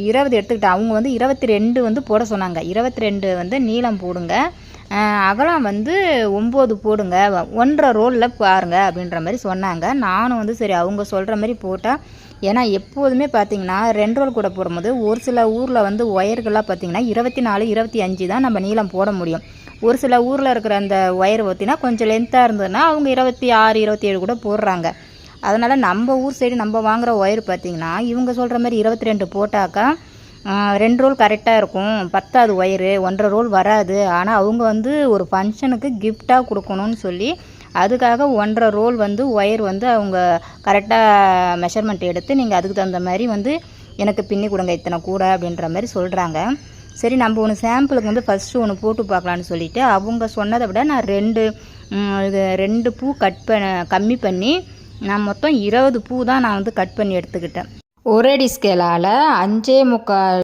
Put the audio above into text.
20 எடுத்துக்கிட்டேன். அவங்க வந்து 22 வந்து போட சொன்னாங்க. 22 வந்து நீளம் போடுங்க, அகலம் வந்து 9 போடுங்க, 1.5 ரோலில் பாருங்க அப்படின்ற மாதிரி சொன்னாங்க. நானும் வந்து சரி அவங்க சொல்கிற மாதிரி போட்டால், ஏன்னா எப்போதுமே பார்த்திங்கன்னா 2 ரோல் கூட போடும்போது ஒரு சில ஊரில் வந்து ஒயர்கள்லாம் பார்த்திங்கன்னா 24, 25 தான் நம்ம நீளம் போட முடியும். ஒரு சில ஊரில் இருக்கிற அந்த ஒயர் பார்த்திங்கன்னா கொஞ்சம் லென்த்தாக இருந்ததுன்னா அவங்க 26, 27 கூட போடுறாங்க. அதனால் நம்ம ஊர் சைடு நம்ம வாங்குகிற ஒயர் பார்த்திங்கன்னா இவங்க சொல்கிற மாதிரி 22 போட்டாக்கா 2 ரோல் கரெக்டாக இருக்கும், 10வது ஒயரு 1.5 ரோல் வராது. ஆனால் அவங்க வந்து ஒரு ஃபங்க்ஷனுக்கு கிஃப்டாக கொடுக்கணும்னு சொல்லி அதுக்காக 1.5 ரோல் வந்து ஒயர் வந்து அவங்க கரெக்டாக மெஷர்மெண்ட் எடுத்து நீங்கள் அதுக்கு தகுந்த மாதிரி வந்து எனக்கு பின்னி கொடுங்க இத்தனை கூட அப்படின்ற மாதிரி சொல்கிறாங்க. சரி நம்ம ஒன்று சாம்பிளுக்கு வந்து ஃபஸ்ட்டு ஒன்று போட்டு பார்க்கலான்னு சொல்லிவிட்டு அவங்க சொன்னதை விட நான் 2 பூ கம்மி பண்ணி நான் மொத்தம் 20 பூ தான் நான் வந்து கட் பண்ணி எடுத்துக்கிட்டேன். ஒரேடி ஸ்கேலால் 5.25